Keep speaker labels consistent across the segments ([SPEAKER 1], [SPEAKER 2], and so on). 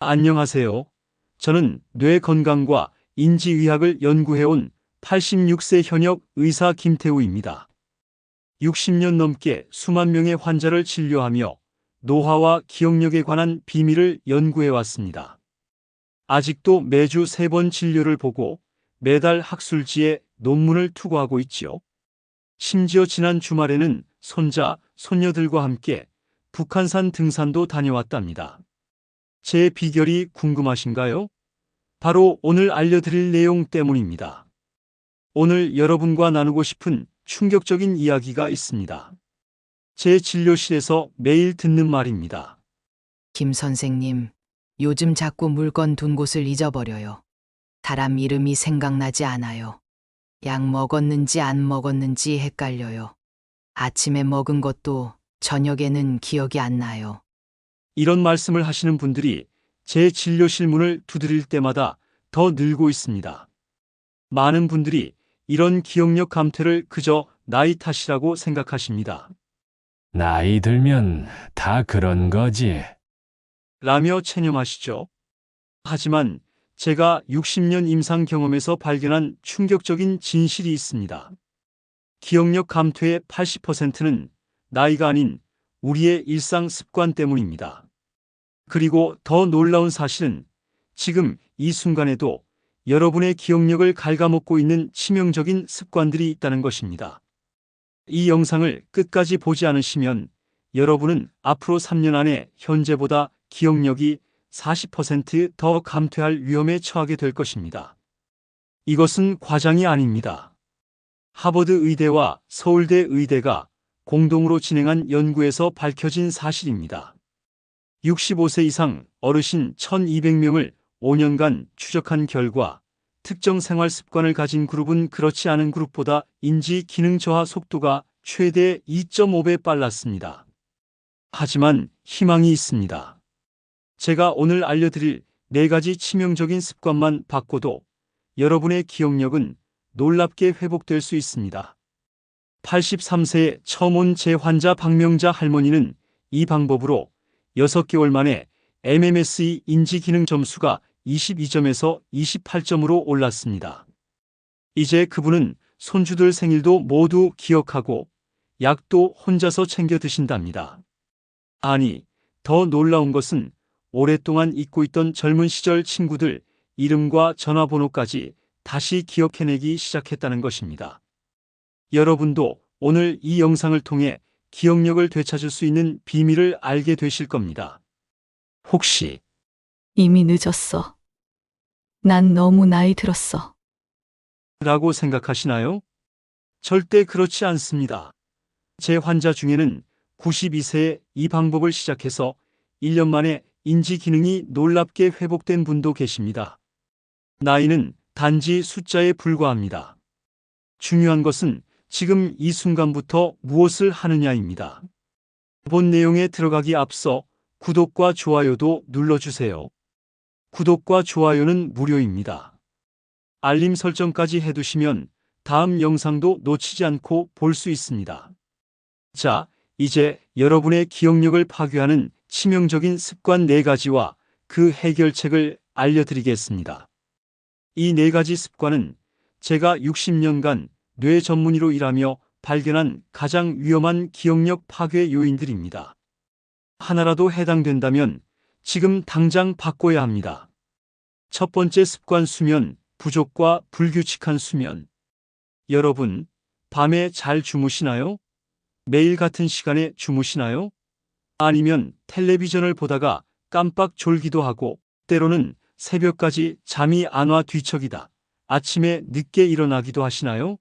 [SPEAKER 1] 안녕하세요. 저는 뇌 건강과 인지의학을 연구해온 86세 현역 의사 김태우입니다. 60년 넘게 수만 명의 환자를 진료하며 노화와 기억력에 관한 비밀을 연구해왔습니다. 아직도 매주 3번 진료를 보고 매달 학술지에 논문을 투고하고 있지요. 심지어 지난 주말에는 손자, 손녀들과 함께 북한산 등산도 다녀왔답니다. 제 비결이 궁금하신가요? 바로 오늘 알려드릴 내용 때문입니다. 오늘 여러분과 나누고 싶은 충격적인 이야기가 있습니다. 제 진료실에서 매일 듣는 말입니다.
[SPEAKER 2] 김 선생님, 요즘 자꾸 물건 둔 곳을 잊어버려요. 사람 이름이 생각나지 않아요. 약 먹었는지 안 먹었는지 헷갈려요. 아침에 먹은 것도 저녁에는 기억이 안 나요.
[SPEAKER 1] 이런 말씀을 하시는 분들이 제 진료실 문을 두드릴 때마다 더 늘고 있습니다. 많은 분들이 이런 기억력 감퇴를 그저 나이 탓이라고 생각하십니다.
[SPEAKER 3] 나이 들면 다 그런 거지.
[SPEAKER 1] 라며 체념하시죠. 하지만 제가 60년 임상 경험에서 발견한 충격적인 진실이 있습니다. 기억력 감퇴의 80%는 나이가 아닌 우리의 일상 습관 때문입니다. 그리고 더 놀라운 사실은 지금 이 순간에도 여러분의 기억력을 갉아먹고 있는 치명적인 습관들이 있다는 것입니다. 이 영상을 끝까지 보지 않으시면 여러분은 앞으로 3년 안에 현재보다 기억력이 40%더 감퇴할 위험에 처하게 될 것입니다. 이것은 과장이 아닙니다. 하버드 의대와 서울대 의대가 공동으로 진행한 연구에서 밝혀진 사실입니다. 65세 이상 어르신 1200명을 5년간 추적한 결과 특정 생활 습관을 가진 그룹은 그렇지 않은 그룹보다 인지 기능 저하 속도가 최대 2.5배 빨랐습니다. 하지만 희망이 있습니다. 제가 오늘 알려드릴 4가지 치명적인 습관만 바꿔도 여러분의 기억력은 놀랍게 회복될 수 있습니다. 83세에 처음 온 제 환자 박명자 할머니는 이 방법으로 6개월 만에 MMSE 인지기능 점수가 22점에서 28점으로 올랐습니다. 이제 그분은 손주들 생일도 모두 기억하고 약도 혼자서 챙겨 드신답니다. 아니, 더 놀라운 것은 오랫동안 잊고 있던 젊은 시절 친구들 이름과 전화번호까지 다시 기억해내기 시작했다는 것입니다. 여러분도 오늘 이 영상을 통해 기억력을 되찾을 수 있는 비밀을 알게 되실 겁니다. 혹시
[SPEAKER 4] 이미 늦었어. 난 너무 나이 들었어.
[SPEAKER 1] 라고 생각하시나요? 절대 그렇지 않습니다. 제 환자 중에는 92세에 이 방법을 시작해서 1년 만에 인지 기능이 놀랍게 회복된 분도 계십니다. 나이는 단지 숫자에 불과합니다. 중요한 것은 지금 이 순간부터 무엇을 하느냐입니다. 본 내용에 들어가기 앞서 구독과 좋아요도 눌러주세요. 구독과 좋아요는 무료입니다. 알림 설정까지 해두시면 다음 영상도 놓치지 않고 볼 수 있습니다. 자, 이제 여러분의 기억력을 파괴하는 치명적인 습관 4가지와 그 해결책을 알려드리겠습니다. 이 4가지 습관은 제가 60년간 뇌 전문의로 일하며 발견한 가장 위험한 기억력 파괴 요인들입니다. 하나라도 해당된다면 지금 당장 바꿔야 합니다. 첫 번째 습관 수면 부족과 불규칙한 수면. 여러분, 밤에 잘 주무시나요? 매일 같은 시간에 주무시나요? 아니면 텔레비전을 보다가 깜빡 졸기도 하고 때로는 새벽까지 잠이 안 와 뒤척이다 아침에 늦게 일어나기도 하시나요?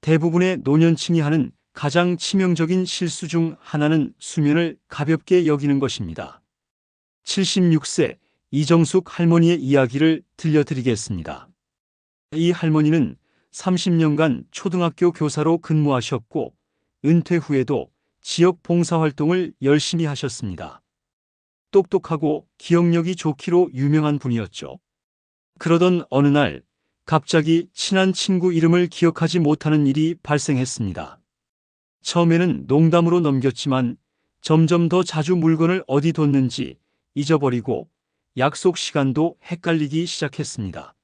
[SPEAKER 1] 대부분의 노년층이 하는 가장 치명적인 실수 중 하나는 수면을 가볍게 여기는 것입니다. 76세 이정숙 할머니의 이야기를 들려드리겠습니다. 이 할머니는 30년간 초등학교 교사로 근무하셨고 은퇴 후에도 지역 봉사활동을 열심히 하셨습니다. 똑똑하고 기억력이 좋기로 유명한 분이었죠. 그러던 어느 날 갑자기 친한 친구 이름을 기억하지 못하는 일이 발생했습니다. 처음에는 농담으로 넘겼지만 점점 더 자주 물건을 어디 뒀는지 잊어버리고 약속 시간도 헷갈리기 시작했습니다.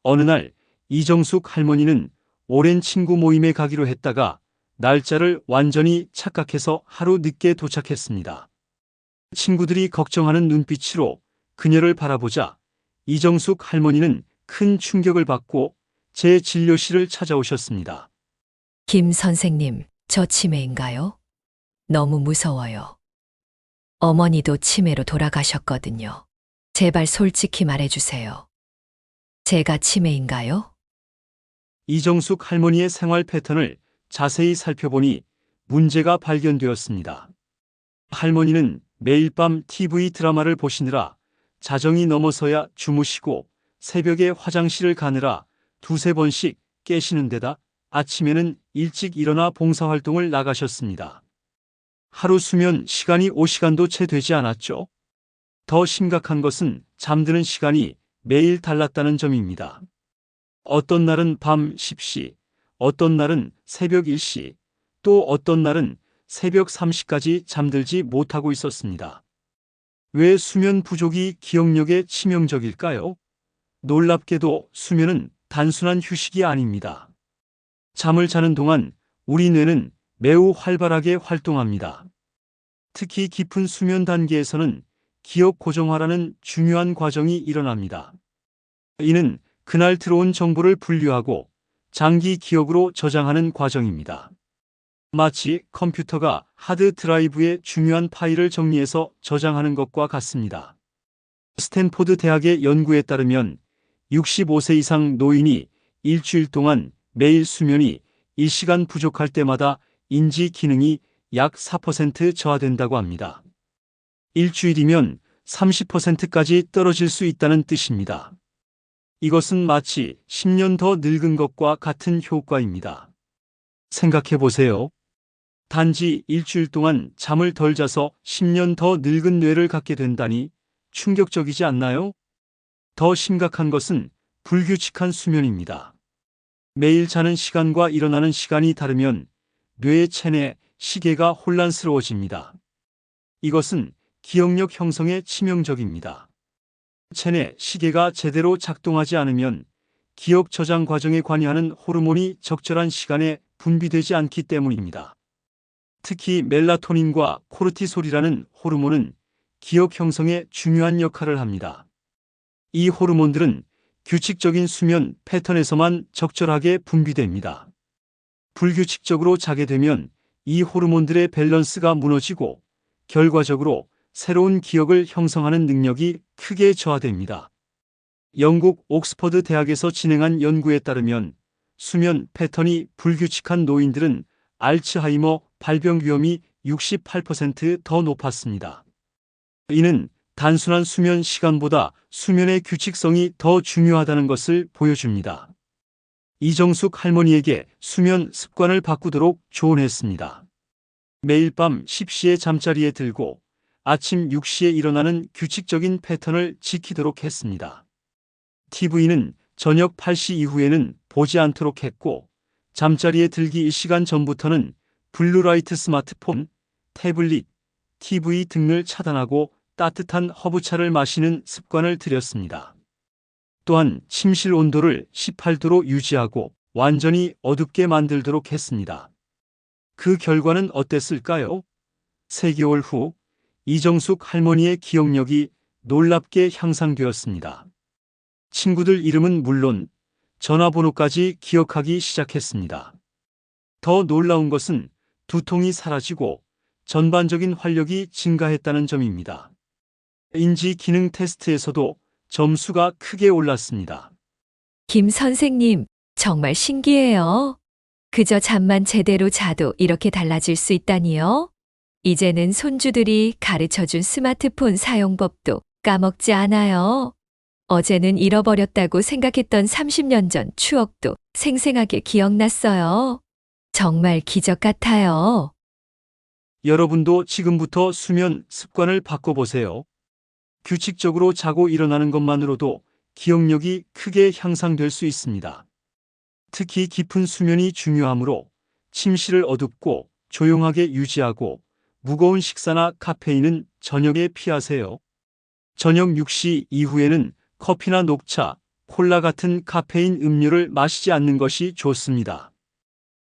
[SPEAKER 1] 어느 날 이정숙 할머니는 오랜 친구 모임에 가기로 했다가 날짜를 완전히 착각해서 하루 늦게 도착했습니다. 친구들이 걱정하는 눈빛으로 그녀를 바라보자 이정숙 할머니는 큰 충격을 받고 제 진료실을 찾아오셨습니다.
[SPEAKER 5] 김 선생님, 저 치매인가요? 너무 무서워요. 어머니도 치매로 돌아가셨거든요. 제발 솔직히 말해주세요. 제가 치매인가요?
[SPEAKER 1] 이정숙 할머니의 생활 패턴을 자세히 살펴보니 문제가 발견되었습니다. 할머니는 매일 밤 TV 드라마를 보시느라 자정이 넘어서야 주무시고 새벽에 화장실을 가느라 두세 번씩 깨시는 데다 아침에는 일찍 일어나 봉사활동을 나가셨습니다. 하루 수면 시간이 5시간도 채 되지 않았죠. 더 심각한 것은 잠드는 시간이 매일 달랐다는 점입니다. 어떤 날은 밤 10시, 어떤 날은 새벽 1시, 또 어떤 날은 새벽 3시까지 잠들지 못하고 있었습니다. 왜 수면 부족이 기억력에 치명적일까요? 놀랍게도 수면은 단순한 휴식이 아닙니다. 잠을 자는 동안 우리 뇌는 매우 활발하게 활동합니다. 특히 깊은 수면 단계에서는 기억 고정화라는 중요한 과정이 일어납니다. 이는 그날 들어온 정보를 분류하고 장기 기억으로 저장하는 과정입니다. 마치 컴퓨터가 하드 드라이브에 중요한 파일을 정리해서 저장하는 것과 같습니다. 스탠포드 대학의 연구에 따르면 65세 이상 노인이 일주일 동안 매일 수면이 1시간 부족할 때마다 인지 기능이 약 4% 저하된다고 합니다. 일주일이면 30%까지 떨어질 수 있다는 뜻입니다. 이것은 마치 10년 더 늙은 것과 같은 효과입니다. 생각해 보세요. 단지 일주일 동안 잠을 덜 자서 10년 더 늙은 뇌를 갖게 된다니 충격적이지 않나요? 더 심각한 것은 불규칙한 수면입니다. 매일 자는 시간과 일어나는 시간이 다르면 뇌의 체내 시계가 혼란스러워집니다. 이것은 기억력 형성에 치명적입니다. 체내 시계가 제대로 작동하지 않으면 기억 저장 과정에 관여하는 호르몬이 적절한 시간에 분비되지 않기 때문입니다. 특히 멜라토닌과 코르티솔이라는 호르몬은 기억 형성에 중요한 역할을 합니다. 이 호르몬들은 규칙적인 수면 패턴에서만 적절하게 분비됩니다. 불규칙적으로 자게 되면 이 호르몬들의 밸런스가 무너지고 결과적으로 새로운 기억을 형성하는 능력이 크게 저하됩니다. 영국 옥스퍼드 대학에서 진행한 연구에 따르면 수면 패턴이 불규칙한 노인들은 알츠하이머 발병 위험이 68%더 높았습니다. 이는 단순한 수면 시간보다 수면의 규칙성이 더 중요하다는 것을 보여줍니다. 이정숙 할머니에게 수면 습관을 바꾸도록 조언했습니다. 매일 밤 10시에 잠자리에 들고 아침 6시에 일어나는 규칙적인 패턴을 지키도록 했습니다. TV는 저녁 8시 이후에는 보지 않도록 했고 잠자리에 들기 1시간 전부터는 블루라이트 스마트폰, 태블릿, TV 등을 차단하고 따뜻한 허브차를 마시는 습관을 들였습니다. 또한 침실 온도를 18도로 유지하고 완전히 어둡게 만들도록 했습니다. 그 결과는 어땠을까요? 3개월 후 이정숙 할머니의 기억력이 놀랍게 향상되었습니다. 친구들 이름은 물론 전화번호까지 기억하기 시작했습니다. 더 놀라운 것은 두통이 사라지고 전반적인 활력이 증가했다는 점입니다. 인지 기능 테스트에서도 점수가 크게 올랐습니다.
[SPEAKER 5] 김 선생님, 정말 신기해요. 그저 잠만 제대로 자도 이렇게 달라질 수 있다니요? 이제는 손주들이 가르쳐준 스마트폰 사용법도 까먹지 않아요. 어제는 잃어버렸다고 생각했던 30년 전 추억도 생생하게 기억났어요. 정말 기적 같아요.
[SPEAKER 1] 여러분도 지금부터 수면 습관을 바꿔보세요. 규칙적으로 자고 일어나는 것만으로도 기억력이 크게 향상될 수 있습니다. 특히 깊은 수면이 중요하므로 침실을 어둡고 조용하게 유지하고 무거운 식사나 카페인은 저녁에 피하세요. 저녁 6시 이후에는 커피나 녹차, 콜라 같은 카페인 음료를 마시지 않는 것이 좋습니다.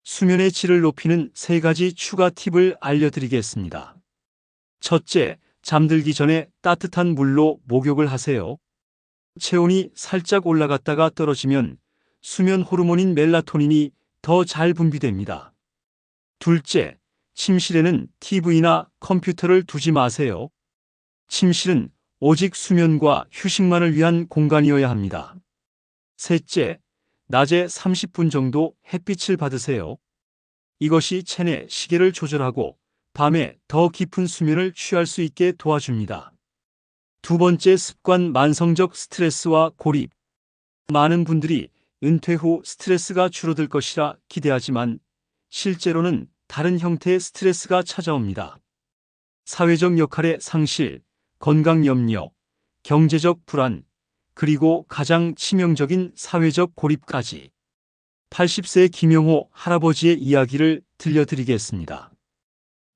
[SPEAKER 1] 수면의 질을 높이는 3가지 추가 팁을 알려드리겠습니다. 첫째, 잠들기 전에 따뜻한 물로 목욕을 하세요. 체온이 살짝 올라갔다가 떨어지면 수면 호르몬인 멜라토닌이 더 잘 분비됩니다. 둘째, 침실에는 TV나 컴퓨터를 두지 마세요. 침실은 오직 수면과 휴식만을 위한 공간이어야 합니다. 셋째, 낮에 30분 정도 햇빛을 받으세요. 이것이 체내 시계를 조절하고 밤에 더 깊은 수면을 취할 수 있게 도와줍니다. 두 번째 습관, 만성적 스트레스와 고립. 많은 분들이 은퇴 후 스트레스가 줄어들 것이라 기대하지만 실제로는 다른 형태의 스트레스가 찾아옵니다. 사회적 역할의 상실, 건강 염려, 경제적 불안, 그리고 가장 치명적인 사회적 고립까지. 80세 김영호 할아버지의 이야기를 들려드리겠습니다.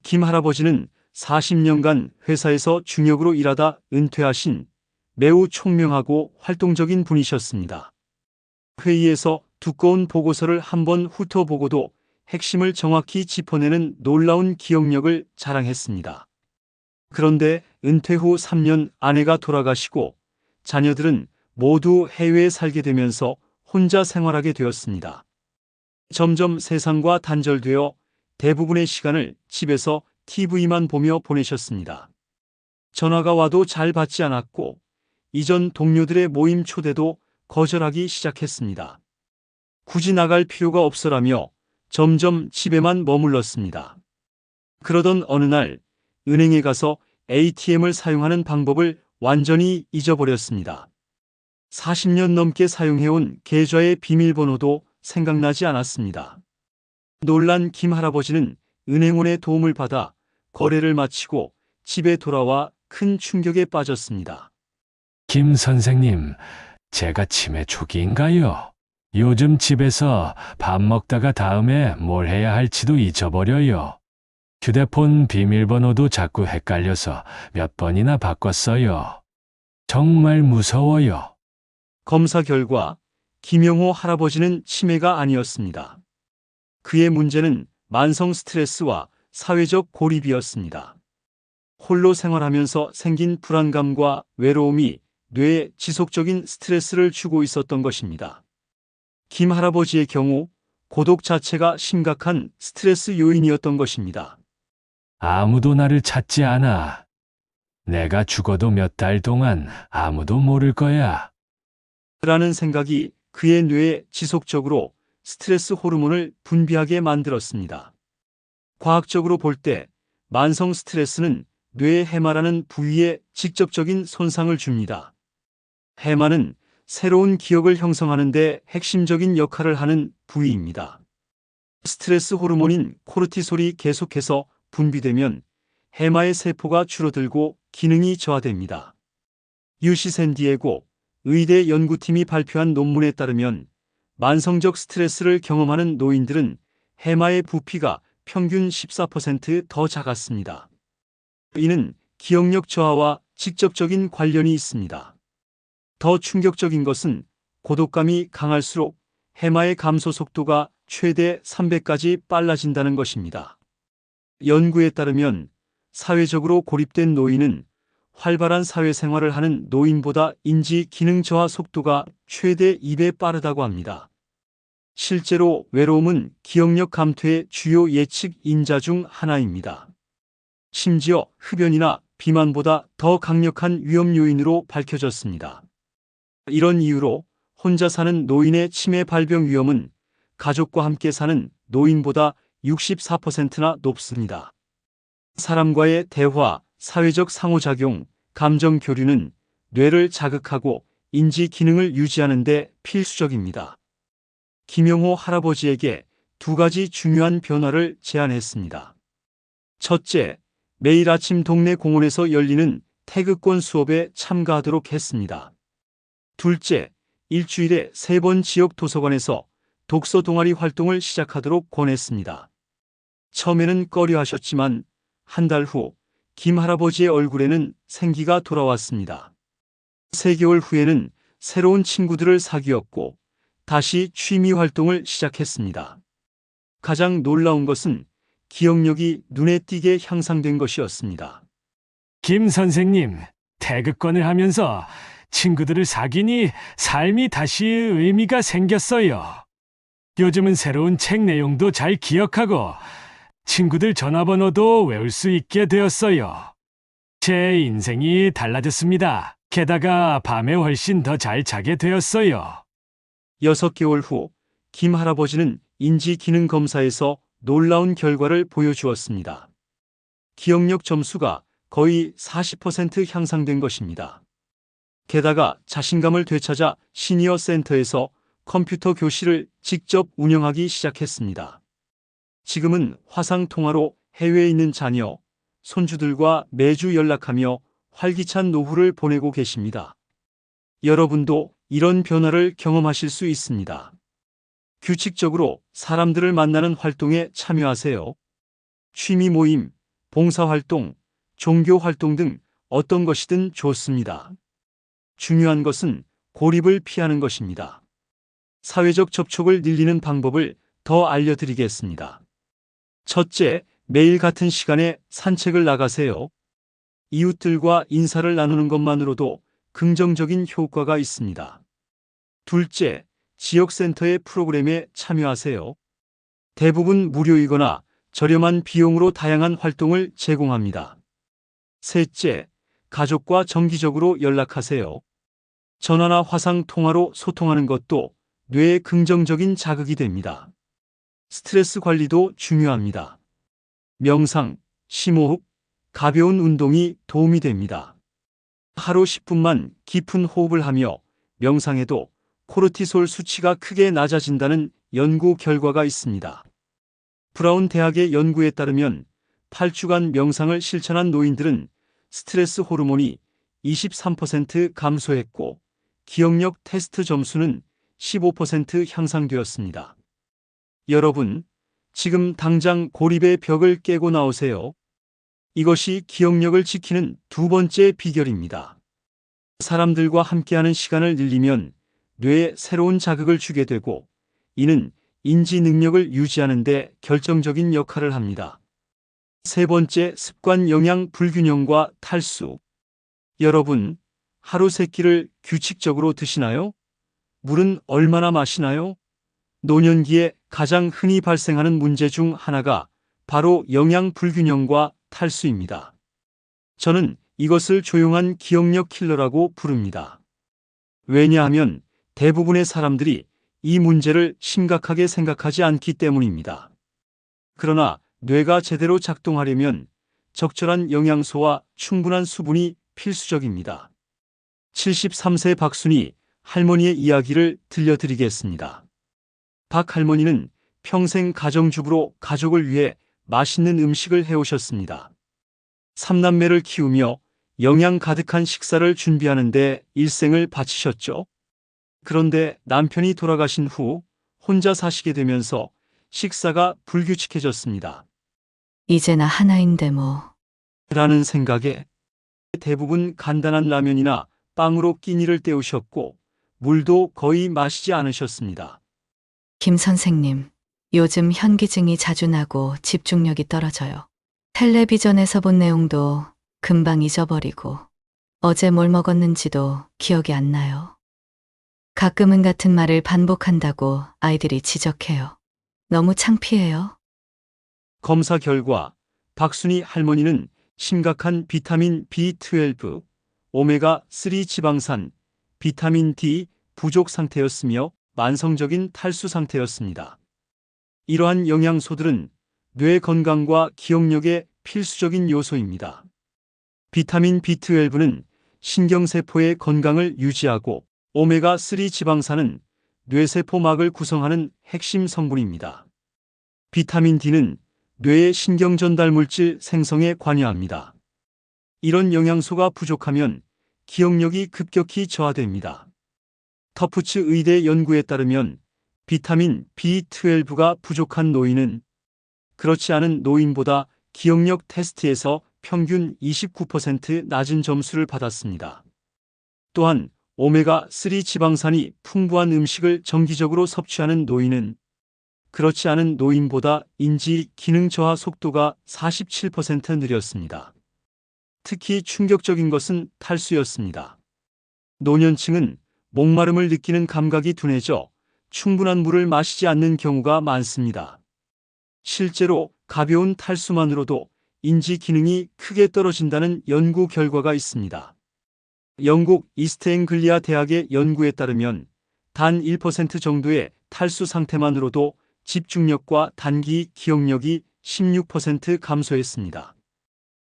[SPEAKER 1] 김 할아버지는 40년간 회사에서 중역으로 일하다 은퇴하신 매우 총명하고 활동적인 분이셨습니다. 회의에서 두꺼운 보고서를 한번 훑어보고도 핵심을 정확히 짚어내는 놀라운 기억력을 자랑했습니다. 그런데 은퇴 후 3년 아내가 돌아가시고 자녀들은 모두 해외에 살게 되면서 혼자 생활하게 되었습니다. 점점 세상과 단절되어 대부분의 시간을 집에서 TV만 보며 보내셨습니다. 전화가 와도 잘 받지 않았고 이전 동료들의 모임 초대도 거절하기 시작했습니다. 굳이 나갈 필요가 없어라며 점점 집에만 머물렀습니다. 그러던 어느 날 은행에 가서 ATM을 사용하는 방법을 완전히 잊어버렸습니다. 40년 넘게 사용해온 계좌의 비밀번호도 생각나지 않았습니다. 놀란 김 할아버지는 은행원의 도움을 받아 거래를 마치고 집에 돌아와 큰 충격에 빠졌습니다.
[SPEAKER 3] 김 선생님, 제가 치매 초기인가요? 요즘 집에서 밥 먹다가 다음에 뭘 해야 할지도 잊어버려요. 휴대폰 비밀번호도 자꾸 헷갈려서 몇 번이나 바꿨어요. 정말 무서워요.
[SPEAKER 1] 검사 결과 김영호 할아버지는 치매가 아니었습니다. 그의 문제는 만성 스트레스와 사회적 고립이었습니다. 홀로 생활하면서 생긴 불안감과 외로움이 뇌에 지속적인 스트레스를 주고 있었던 것입니다. 김 할아버지의 경우 고독 자체가 심각한 스트레스 요인이었던 것입니다.
[SPEAKER 3] 아무도 나를 찾지 않아. 내가 죽어도 몇 달 동안 아무도 모를 거야.
[SPEAKER 1] 라는 생각이 그의 뇌에 지속적으로 스트레스 호르몬을 분비하게 만들었습니다. 과학적으로 볼 때 만성 스트레스는 뇌의 해마라는 부위에 직접적인 손상을 줍니다. 해마는 새로운 기억을 형성하는 데 핵심적인 역할을 하는 부위입니다. 스트레스 호르몬인 코르티솔이 계속해서 분비되면 해마의 세포가 줄어들고 기능이 저하됩니다. UC 샌디에고 의대 연구팀이 발표한 논문에 따르면 만성적 스트레스를 경험하는 노인들은 해마의 부피가 평균 14% 더 작았습니다. 이는 기억력 저하와 직접적인 관련이 있습니다. 더 충격적인 것은 고독감이 강할수록 해마의 감소 속도가 최대 3배까지 빨라진다는 것입니다. 연구에 따르면 사회적으로 고립된 노인은 활발한 사회생활을 하는 노인보다 인지 기능 저하 속도가 최대 2배 빠르다고 합니다. 실제로 외로움은 기억력 감퇴의 주요 예측 인자 중 하나입니다. 심지어 흡연이나 비만보다 더 강력한 위험 요인으로 밝혀졌습니다. 이런 이유로 혼자 사는 노인의 치매 발병 위험은 가족과 함께 사는 노인보다 64%나 높습니다. 사람과의 대화, 사회적 상호작용, 감정 교류는 뇌를 자극하고 인지 기능을 유지하는 데 필수적입니다. 김영호 할아버지에게 2가지 중요한 변화를 제안했습니다. 첫째, 매일 아침 동네 공원에서 열리는 태극권 수업에 참가하도록 했습니다. 둘째, 일주일에 3번 지역 도서관에서 독서 동아리 활동을 시작하도록 권했습니다. 처음에는 꺼려 하셨지만 한 달 후 김 할아버지의 얼굴에는 생기가 돌아왔습니다. 3개월 후에는 새로운 친구들을 사귀었고 다시 취미 활동을 시작했습니다. 가장 놀라운 것은 기억력이 눈에 띄게 향상된 것이었습니다.
[SPEAKER 3] 김 선생님, 태극권을 하면서 친구들을 사귀니 삶이 다시 의미가 생겼어요. 요즘은 새로운 책 내용도 잘 기억하고 친구들 전화번호도 외울 수 있게 되었어요. 제 인생이 달라졌습니다. 게다가 밤에 훨씬 더 잘 자게 되었어요.
[SPEAKER 1] 6개월 후 김 할아버지는 인지 기능 검사에서 놀라운 결과를 보여주었습니다. 기억력 점수가 거의 40% 향상된 것입니다. 게다가 자신감을 되찾아 시니어 센터에서 컴퓨터 교실을 직접 운영하기 시작했습니다. 지금은 화상 통화로 해외에 있는 자녀, 손주들과 매주 연락하며 활기찬 노후를 보내고 계십니다. 여러분도 이런 변화를 경험하실 수 있습니다. 규칙적으로 사람들을 만나는 활동에 참여하세요. 취미 모임, 봉사활동, 종교활동 등 어떤 것이든 좋습니다. 중요한 것은 고립을 피하는 것입니다. 사회적 접촉을 늘리는 방법을 더 알려드리겠습니다. 첫째, 매일 같은 시간에 산책을 나가세요. 이웃들과 인사를 나누는 것만으로도 긍정적인 효과가 있습니다. 둘째, 지역센터의 프로그램에 참여하세요. 대부분 무료이거나 저렴한 비용으로 다양한 활동을 제공합니다. 셋째, 가족과 정기적으로 연락하세요. 전화나 화상 통화로 소통하는 것도 뇌에 긍정적인 자극이 됩니다. 스트레스 관리도 중요합니다. 명상, 심호흡, 가벼운 운동이 도움이 됩니다. 하루 10분만 깊은 호흡을 하며 명상해도 코르티솔 수치가 크게 낮아진다는 연구 결과가 있습니다. 브라운 대학의 연구에 따르면 8주간 명상을 실천한 노인들은 스트레스 호르몬이 23% 감소했고 기억력 테스트 점수는 15% 향상되었습니다. 여러분, 지금 당장 고립의 벽을 깨고 나오세요. 이것이 기억력을 지키는 두 번째 비결입니다. 사람들과 함께하는 시간을 늘리면 뇌에 새로운 자극을 주게 되고 이는 인지 능력을 유지하는 데 결정적인 역할을 합니다. 세 번째, 습관 영양 불균형과 탈수. 여러분, 하루 3끼를 규칙적으로 드시나요? 물은 얼마나 마시나요? 노년기에 가장 흔히 발생하는 문제 중 하나가 바로 영양 불균형과 탈수입니다. 저는 이것을 조용한 기억력 킬러라고 부릅니다. 왜냐하면 대부분의 사람들이 이 문제를 심각하게 생각하지 않기 때문입니다. 그러나 뇌가 제대로 작동하려면 적절한 영양소와 충분한 수분이 필수적입니다. 73세 박순희 할머니의 이야기를 들려드리겠습니다. 박 할머니는 평생 가정주부로 가족을 위해 맛있는 음식을 해오셨습니다. 3남매를 키우며 영양 가득한 식사를 준비하는 데 일생을 바치셨죠. 그런데 남편이 돌아가신 후 혼자 사시게 되면서 식사가 불규칙해졌습니다.
[SPEAKER 4] 이제 나 하나인데 뭐.
[SPEAKER 1] 라는 생각에 대부분 간단한 라면이나 빵으로 끼니를 때우셨고 물도 거의 마시지 않으셨습니다.
[SPEAKER 4] 김 선생님, 요즘 현기증이 자주 나고 집중력이 떨어져요. 텔레비전에서 본 내용도 금방 잊어버리고 어제 뭘 먹었는지도 기억이 안 나요. 가끔은 같은 말을 반복한다고 아이들이 지적해요. 너무 창피해요.
[SPEAKER 1] 검사 결과 박순희 할머니는 심각한 비타민 B12, 오메가3 지방산, 비타민 D 부족 상태였으며 만성적인 탈수 상태였습니다. 이러한 영양소들은 뇌 건강과 기억력의 필수적인 요소입니다. 비타민 B12는 신경세포의 건강을 유지하고 오메가3 지방산은 뇌세포막을 구성하는 핵심 성분입니다. 비타민 D는 뇌의 신경전달물질 생성에 관여합니다. 이런 영양소가 부족하면 기억력이 급격히 저하됩니다. 터프츠 의대 연구에 따르면 비타민 B12가 부족한 노인은 그렇지 않은 노인보다 기억력 테스트에서 평균 29% 낮은 점수를 받았습니다. 또한 오메가3 지방산이 풍부한 음식을 정기적으로 섭취하는 노인은 그렇지 않은 노인보다 인지 기능 저하 속도가 47% 느렸습니다. 특히 충격적인 것은 탈수였습니다. 노년층은 목마름을 느끼는 감각이 둔해져 충분한 물을 마시지 않는 경우가 많습니다. 실제로 가벼운 탈수만으로도 인지 기능이 크게 떨어진다는 연구 결과가 있습니다. 영국 이스트앵글리아 대학의 연구에 따르면 단 1% 정도의 탈수 상태만으로도 집중력과 단기 기억력이 16% 감소했습니다.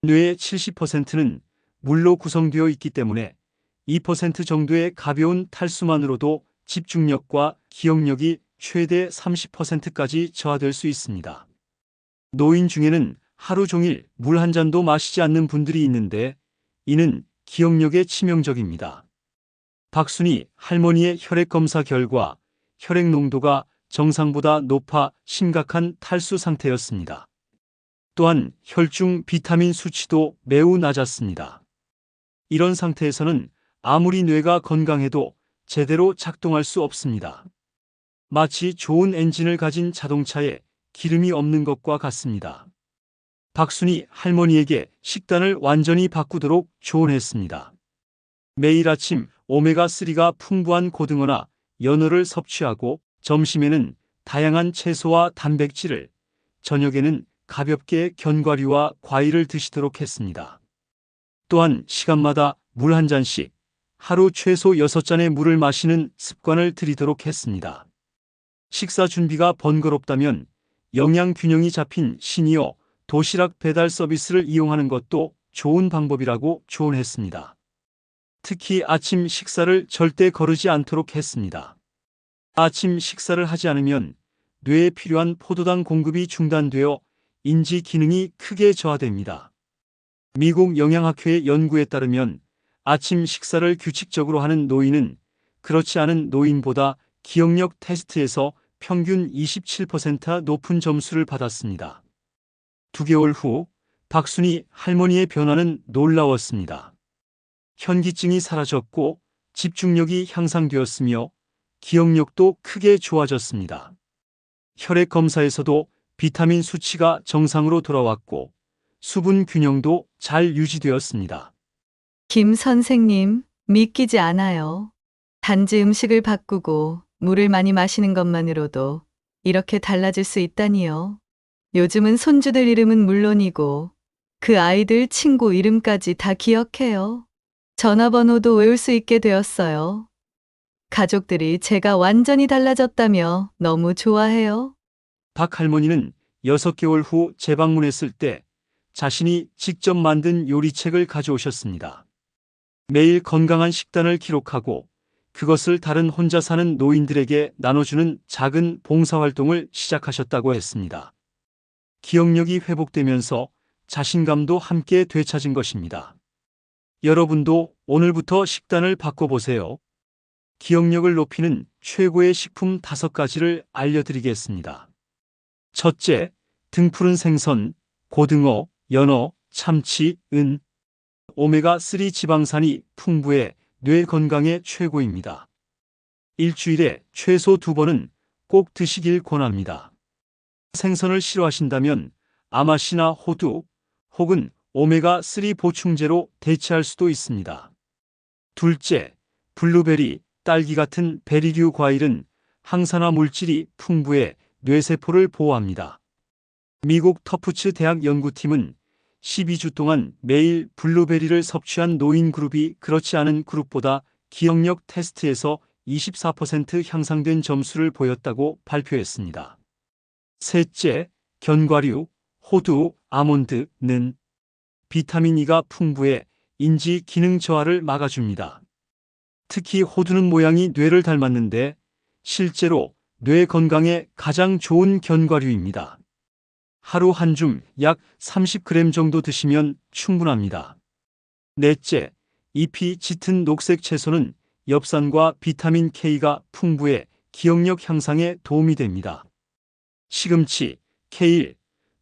[SPEAKER 1] 뇌의 70%는 물로 구성되어 있기 때문에 2% 정도의 가벼운 탈수만으로도 집중력과 기억력이 최대 30%까지 저하될 수 있습니다. 노인 중에는 하루 종일 물 한 잔도 마시지 않는 분들이 있는데 이는 기억력에 치명적입니다. 박순희 할머니의 혈액 검사 결과 혈액 농도가 정상보다 높아 심각한 탈수 상태였습니다. 또한 혈중 비타민 수치도 매우 낮았습니다. 이런 상태에서는 아무리 뇌가 건강해도 제대로 작동할 수 없습니다. 마치 좋은 엔진을 가진 자동차에 기름이 없는 것과 같습니다. 박순희 할머니에게 식단을 완전히 바꾸도록 조언했습니다. 매일 아침 오메가3가 풍부한 고등어나 연어를 섭취하고 점심에는 다양한 채소와 단백질을, 저녁에는 가볍게 견과류와 과일을 드시도록 했습니다. 또한 시간마다 물 한 잔씩, 하루 최소 6잔의 물을 마시는 습관을 들이도록 했습니다. 식사 준비가 번거롭다면 영양 균형이 잡힌 시니어 도시락 배달 서비스를 이용하는 것도 좋은 방법이라고 조언했습니다. 특히 아침 식사를 절대 거르지 않도록 했습니다. 아침 식사를 하지 않으면 뇌에 필요한 포도당 공급이 중단되어 인지 기능이 크게 저하됩니다. 미국 영양학회의 연구에 따르면 아침 식사를 규칙적으로 하는 노인은 그렇지 않은 노인보다 기억력 테스트에서 평균 27% 높은 점수를 받았습니다. 2개월 후 박순희 할머니의 변화는 놀라웠습니다. 현기증이 사라졌고 집중력이 향상되었으며 기억력도 크게 좋아졌습니다. 혈액 검사에서도 비타민 수치가 정상으로 돌아왔고 수분 균형도 잘 유지되었습니다.
[SPEAKER 4] 김 선생님, 믿기지 않아요. 단지 음식을 바꾸고 물을 많이 마시는 것만으로도 이렇게 달라질 수 있다니요. 요즘은 손주들 이름은 물론이고 그 아이들 친구 이름까지 다 기억해요. 전화번호도 외울 수 있게 되었어요. 가족들이 제가 완전히 달라졌다며 너무 좋아해요.
[SPEAKER 1] 박 할머니는 6개월 후 재방문했을 때 자신이 직접 만든 요리책을 가져오셨습니다. 매일 건강한 식단을 기록하고 그것을 다른 혼자 사는 노인들에게 나눠주는 작은 봉사활동을 시작하셨다고 했습니다. 기억력이 회복되면서 자신감도 함께 되찾은 것입니다. 여러분도 오늘부터 식단을 바꿔보세요. 기억력을 높이는 최고의 식품 5가지를 알려드리겠습니다. 첫째, 등푸른 생선, 고등어, 연어, 참치, 은. 오메가3 지방산이 풍부해 뇌 건강에 최고입니다. 일주일에 최소 2번은 꼭 드시길 권합니다. 생선을 싫어하신다면 아마씨나 호두 혹은 오메가3 보충제로 대체할 수도 있습니다. 둘째, 블루베리, 딸기 같은 베리류 과일은 항산화 물질이 풍부해 뇌세포를 보호합니다. 미국 터프츠 대학 연구팀은 12주 동안 매일 블루베리를 섭취한 노인 그룹이 그렇지 않은 그룹보다 기억력 테스트에서 24% 향상된 점수를 보였다고 발표했습니다. 셋째, 견과류, 호두, 아몬드는 비타민 E가 풍부해 인지 기능 저하를 막아줍니다. 특히 호두는 모양이 뇌를 닮았는데 실제로 뇌 건강에 가장 좋은 견과류입니다. 하루 한 줌 약 30g 정도 드시면 충분합니다. 넷째, 잎이 짙은 녹색 채소는 엽산과 비타민 K가 풍부해 기억력 향상에 도움이 됩니다. 시금치, 케일,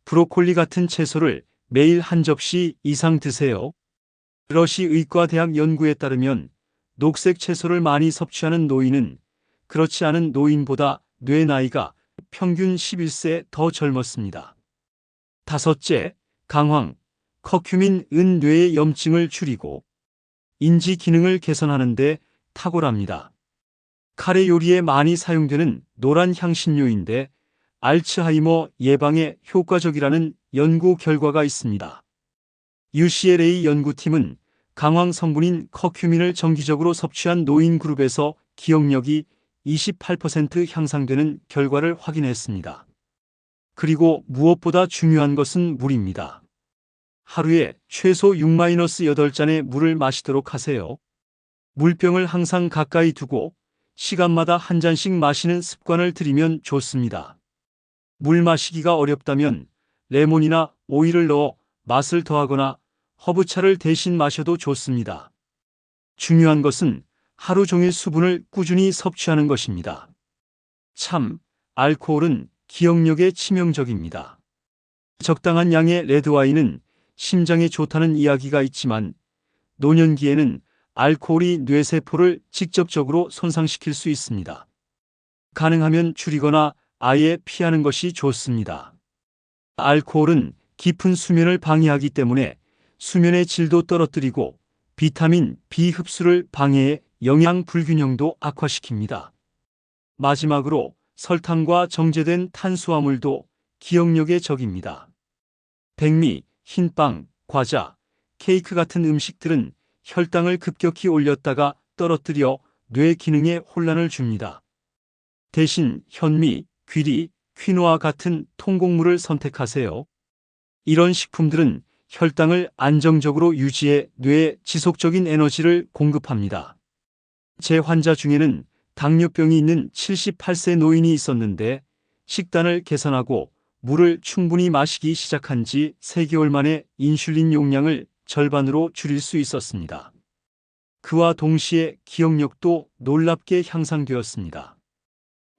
[SPEAKER 1] 브로콜리 같은 채소를 매일 한 접시 이상 드세요. 러시 의과대학 연구에 따르면 녹색 채소를 많이 섭취하는 노인은 그렇지 않은 노인보다 뇌 나이가 평균 11세 더 젊었습니다. 다섯째, 강황, 커큐민 은 뇌의 염증을 줄이고 인지 기능을 개선하는 데 탁월합니다. 카레 요리에 많이 사용되는 노란 향신료인데 알츠하이머 예방에 효과적이라는 연구 결과가 있습니다. UCLA 연구팀은 강황 성분인 커큐민을 정기적으로 섭취한 노인 그룹에서 기억력이 28% 향상되는 결과를 확인했습니다. 그리고 무엇보다 중요한 것은 물입니다. 하루에 최소 6-8잔의 물을 마시도록 하세요. 물병을 항상 가까이 두고 시간마다 한 잔씩 마시는 습관을 들이면 좋습니다. 물 마시기가 어렵다면 레몬이나 오일을 넣어 맛을 더하거나 허브차를 대신 마셔도 좋습니다. 중요한 것은 하루 종일 수분을 꾸준히 섭취하는 것입니다. 참, 알코올은 기억력에 치명적입니다. 적당한 양의 레드와인은 심장에 좋다는 이야기가 있지만 노년기에는 알코올이 뇌세포를 직접적으로 손상시킬 수 있습니다. 가능하면 줄이거나 아예 피하는 것이 좋습니다. 알코올은 깊은 수면을 방해하기 때문에 수면의 질도 떨어뜨리고 비타민 B 흡수를 방해해 영양 불균형도 악화시킵니다. 마지막으로 설탕과 정제된 탄수화물도 기억력의 적입니다. 백미, 흰빵, 과자, 케이크 같은 음식들은 혈당을 급격히 올렸다가 떨어뜨려 뇌 기능에 혼란을 줍니다. 대신 현미, 귀리, 퀴노아 같은 통곡물을 선택하세요. 이런 식품들은 혈당을 안정적으로 유지해 뇌에 지속적인 에너지를 공급합니다. 제 환자 중에는 당뇨병이 있는 78세 노인이 있었는데 식단을 개선하고 물을 충분히 마시기 시작한 지 3개월 만에 인슐린 용량을 절반으로 줄일 수 있었습니다. 그와 동시에 기억력도 놀랍게 향상되었습니다.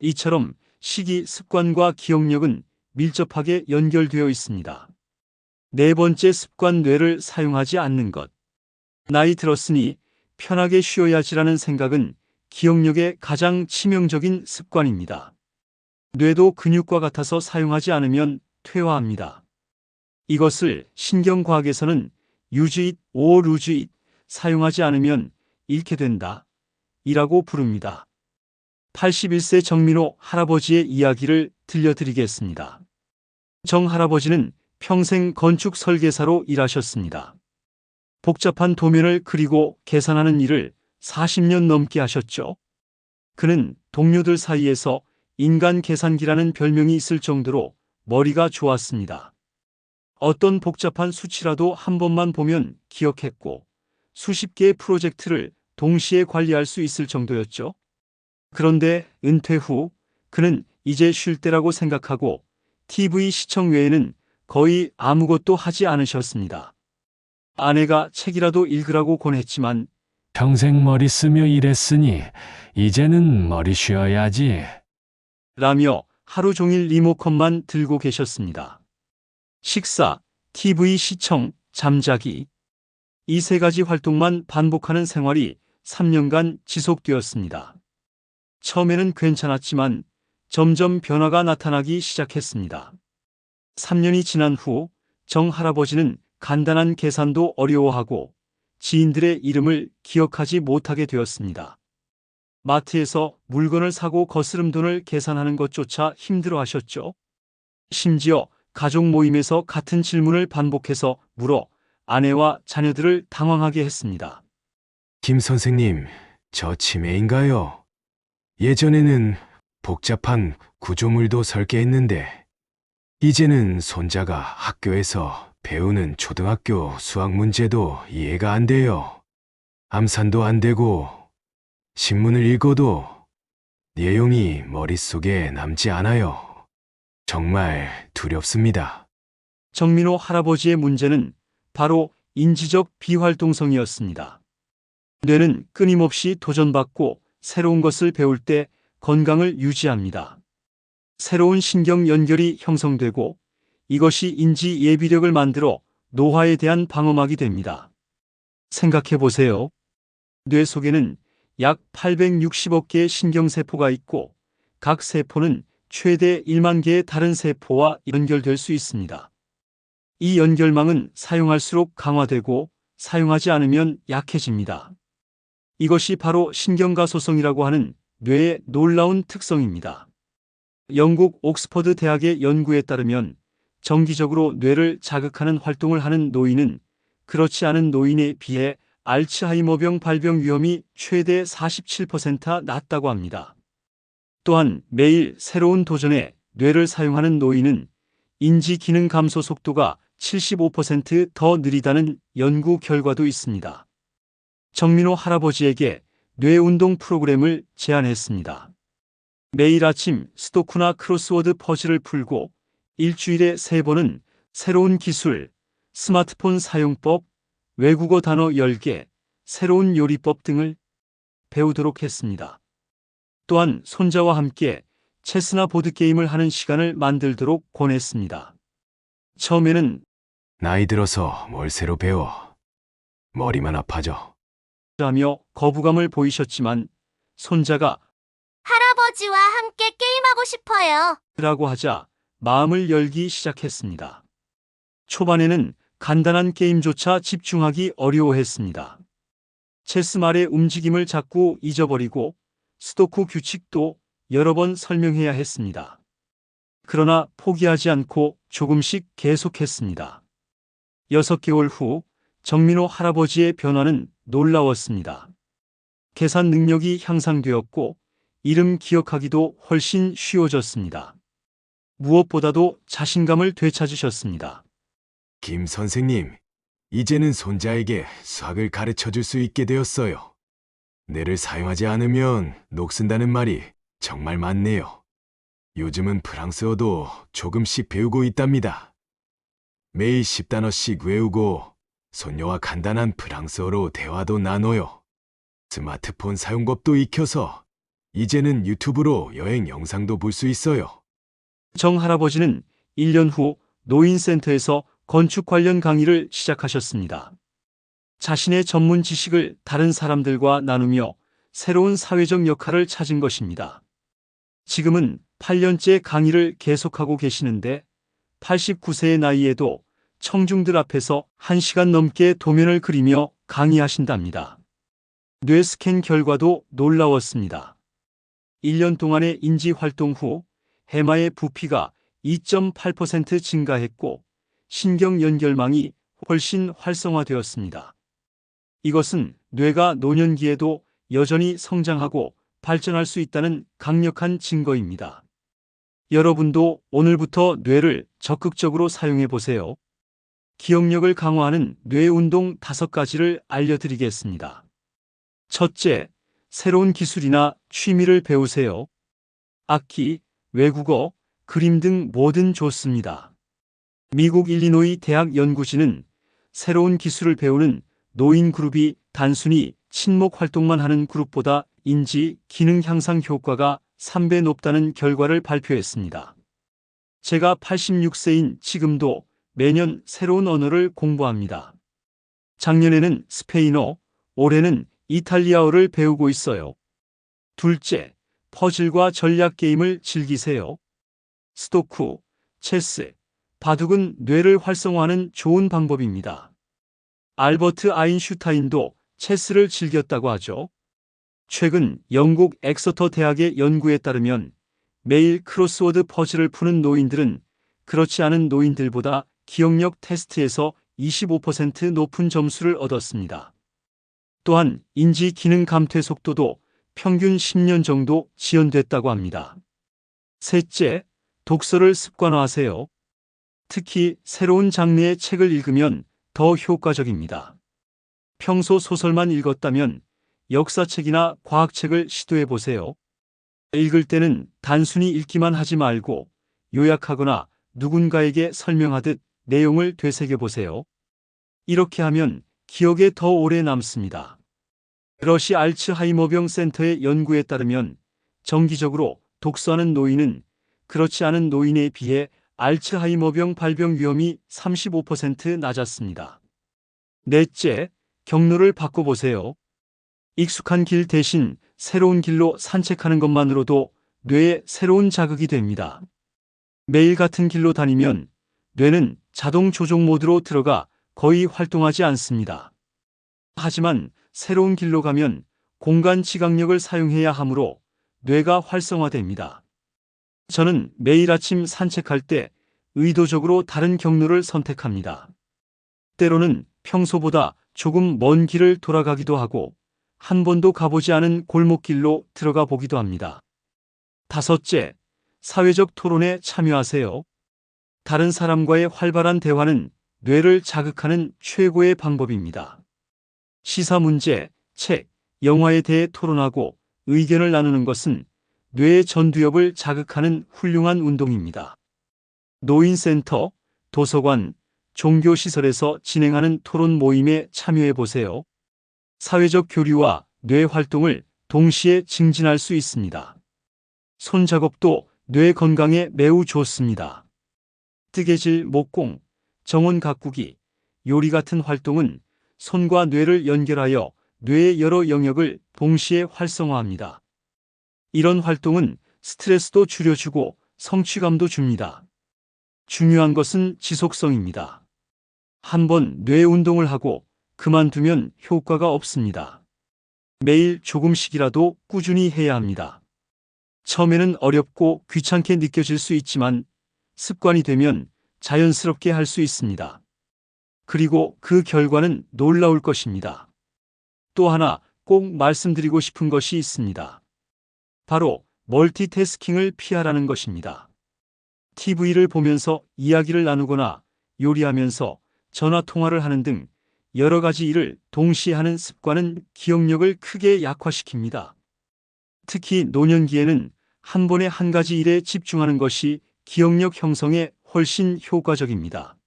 [SPEAKER 1] 이처럼 식이 습관과 기억력은 밀접하게 연결되어 있습니다. 네 번째 습관, 뇌를 사용하지 않는 것. 나이 들었으니 편하게 쉬어야지라는 생각은 기억력의 가장 치명적인 습관입니다. 뇌도 근육과 같아서 사용하지 않으면 퇴화합니다. 이것을 신경과학에서는 유즈잇 or 루즈잇, 사용하지 않으면 잃게 된다 이라고 부릅니다. 81세 정민호 할아버지의 이야기를 들려드리겠습니다. 정 할아버지는 평생 건축 설계사로 일하셨습니다. 복잡한 도면을 그리고 계산하는 일을 40년 넘게 하셨죠. 그는 동료들 사이에서 인간 계산기라는 별명이 있을 정도로 머리가 좋았습니다. 어떤 복잡한 수치라도 한 번만 보면 기억했고 수십 개의 프로젝트를 동시에 관리할 수 있을 정도였죠. 그런데 은퇴 후 그는 이제 쉴 때라고 생각하고 TV 시청 외에는 거의 아무것도 하지 않으셨습니다. 아내가 책이라도 읽으라고 권했지만
[SPEAKER 3] 평생 머리 쓰며 일했으니 이제는 머리 쉬어야지.
[SPEAKER 1] 라며 하루 종일 리모컨만 들고 계셨습니다. 식사, TV 시청, 잠자기. 이 세 가지 활동만 반복하는 생활이 3년간 지속되었습니다. 처음에는 괜찮았지만 점점 변화가 나타나기 시작했습니다. 3년이 지난 후 정 할아버지는 간단한 계산도 어려워하고 지인들의 이름을 기억하지 못하게 되었습니다. 마트에서 물건을 사고 거스름 돈을 계산하는 것조차 힘들어 하셨죠. 심지어 가족 모임에서 같은 질문을 반복해서 물어 아내와 자녀들을 당황하게 했습니다.
[SPEAKER 6] 김 선생님, 저 치매인가요? 예전에는 복잡한 구조물도 설계했는데 이제는 손자가 학교에서 배우는 초등학교 수학 문제도 이해가 안 돼요. 암산도 안 되고 신문을 읽어도 내용이 머릿속에 남지 않아요. 정말 두렵습니다.
[SPEAKER 1] 정민호 할아버지의 문제는 바로 인지적 비활동성이었습니다. 뇌는 끊임없이 도전받고 새로운 것을 배울 때 건강을 유지합니다. 새로운 신경 연결이 형성되고 이것이 인지 예비력을 만들어 노화에 대한 방어막이 됩니다. 생각해 보세요. 뇌 속에는 약 860억 개의 신경세포가 있고 각 세포는 최대 1만 개의 다른 세포와 연결될 수 있습니다. 이 연결망은 사용할수록 강화되고 사용하지 않으면 약해집니다. 이것이 바로 신경가소성이라고 하는 뇌의 놀라운 특성입니다. 영국 옥스퍼드 대학의 연구에 따르면 정기적으로 뇌를 자극하는 활동을 하는 노인은 그렇지 않은 노인에 비해 알츠하이머병 발병 위험이 최대 47% 낮다고 합니다. 또한 매일 새로운 도전에 뇌를 사용하는 노인은 인지 기능 감소 속도가 75% 느리다는 연구 결과도 있습니다. 정민호 할아버지에게 뇌 운동 프로그램을 제안했습니다. 매일 아침 스도쿠나 크로스워드 퍼즐을 풀고 일주일에 3번은 새로운 기술, 스마트폰 사용법, 외국어 단어 10개, 새로운 요리법 등을 배우도록 했습니다. 또한 손자와 함께 체스나 보드게임을 하는 시간을 만들도록 권했습니다. 처음에는
[SPEAKER 6] 나이 들어서 뭘 새로 배워. 머리만 아파져.
[SPEAKER 1] 하며 거부감을 보이셨지만 손자가
[SPEAKER 7] 할아버지와 함께 게임하고 싶어요.
[SPEAKER 1] 라고 하자 마음을 열기 시작했습니다. 초반에는 간단한 게임조차 집중하기 어려워했습니다. 체스말의 움직임을 자꾸 잊어버리고 스도쿠 규칙도 여러 번 설명해야 했습니다. 그러나 포기하지 않고 조금씩 계속했습니다. 6개월 후 정민호 할아버지의 변화는 놀라웠습니다. 계산 능력이 향상되었고 이름 기억하기도 훨씬 쉬워졌습니다. 무엇보다도 자신감을 되찾으셨습니다.
[SPEAKER 6] 김 선생님, 이제는 손자에게 수학을 가르쳐 줄 수 있게 되었어요. 뇌를 사용하지 않으면 녹슨다는 말이 정말 많네요. 요즘은 프랑스어도 조금씩 배우고 있답니다. 매일 10단어씩 외우고 손녀와 간단한 프랑스어로 대화도 나눠요. 스마트폰 사용법도 익혀서 이제는 유튜브로 여행 영상도 볼 수 있어요.
[SPEAKER 1] 정 할아버지는 1년 후 노인센터에서 건축 관련 강의를 시작하셨습니다. 자신의 전문 지식을 다른 사람들과 나누며 새로운 사회적 역할을 찾은 것입니다. 지금은 8년째 강의를 계속하고 계시는데 89세의 나이에도 청중들 앞에서 1시간 넘게 도면을 그리며 강의하신답니다. 뇌 스캔 결과도 놀라웠습니다. 1년 동안의 인지 활동 후 해마의 부피가 2.8% 증가했고 신경 연결망이 훨씬 활성화되었습니다. 이것은 뇌가 노년기에도 여전히 성장하고 발전할 수 있다는 강력한 증거입니다. 여러분도 오늘부터 뇌를 적극적으로 사용해 보세요. 기억력을 강화하는 뇌 운동 5가지를 알려드리겠습니다. 첫째, 새로운 기술이나 취미를 배우세요. 악기, 외국어, 그림 등 뭐든 좋습니다. 미국 일리노이 대학 연구진은 새로운 기술을 배우는 노인 그룹이 단순히 친목 활동만 하는 그룹보다 인지 기능 향상 효과가 3배 높다는 결과를 발표했습니다. 제가 86세인 지금도 매년 새로운 언어를 공부합니다. 작년에는 스페인어, 올해는 이탈리아어를 배우고 있어요. 둘째, 퍼즐과 전략 게임을 즐기세요. 스도쿠, 체스, 바둑은 뇌를 활성화하는 좋은 방법입니다. 알버트 아인슈타인도 체스를 즐겼다고 하죠. 최근 영국 엑서터 대학의 연구에 따르면 매일 크로스워드 퍼즐을 푸는 노인들은 그렇지 않은 노인들보다 기억력 테스트에서 25% 높은 점수를 얻었습니다. 또한 인지 기능 감퇴 속도도 평균 10년 정도 지연됐다고 합니다. 셋째, 독서를 습관화하세요. 특히 새로운 장르의 책을 읽으면 더 효과적입니다. 평소 소설만 읽었다면 역사책이나 과학책을 시도해 보세요. 읽을 때는 단순히 읽기만 하지 말고 요약하거나 누군가에게 설명하듯 내용을 되새겨 보세요. 이렇게 하면 기억에 더 오래 남습니다. 러시 알츠하이머병 센터의 연구에 따르면 정기적으로 독서하는 노인은 그렇지 않은 노인에 비해 알츠하이머병 발병 위험이 35% 낮았습니다. 넷째, 경로를 바꿔보세요. 익숙한 길 대신 새로운 길로 산책하는 것만으로도 뇌에 새로운 자극이 됩니다. 매일 같은 길로 다니면 뇌는 자동 조종 모드로 들어가 거의 활동하지 않습니다. 하지만 새로운 길로 가면 공간 지각력을 사용해야 하므로 뇌가 활성화됩니다. 저는 매일 아침 산책할 때 의도적으로 다른 경로를 선택합니다. 때로는 평소보다 조금 먼 길을 돌아가기도 하고 한 번도 가보지 않은 골목길로 들어가 보기도 합니다. 5째, 사회적 토론에 참여하세요. 다른 사람과의 활발한 대화는 뇌를 자극하는 최고의 방법입니다. 시사 문제, 책, 영화에 대해 토론하고 의견을 나누는 것은 뇌의 전두엽을 자극하는 훌륭한 운동입니다. 노인센터, 도서관, 종교시설에서 진행하는 토론 모임에 참여해 보세요. 사회적 교류와 뇌 활동을 동시에 증진할 수 있습니다. 손작업도 뇌 건강에 매우 좋습니다. 뜨개질, 목공, 정원 가꾸기, 요리 같은 활동은 손과 뇌를 연결하여 뇌의 여러 영역을 동시에 활성화합니다. 이런 활동은 스트레스도 줄여주고 성취감도 줍니다. 중요한 것은 지속성입니다. 한번 뇌 운동을 하고 그만두면 효과가 없습니다. 매일 조금씩이라도 꾸준히 해야 합니다. 처음에는 어렵고 귀찮게 느껴질 수 있지만 습관이 되면 자연스럽게 할 수 있습니다. 그리고 그 결과는 놀라울 것입니다. 또 하나 꼭 말씀드리고 싶은 것이 있습니다. 바로 멀티태스킹을 피하라는 것입니다. TV를 보면서 이야기를 나누거나 요리하면서 전화 통화를 하는 등 여러 가지 일을 동시에 하는 습관은 기억력을 크게 약화시킵니다. 특히 노년기에는 한 번에 한 가지 일에 집중하는 것이 기억력 형성에 훨씬 효과적입니다.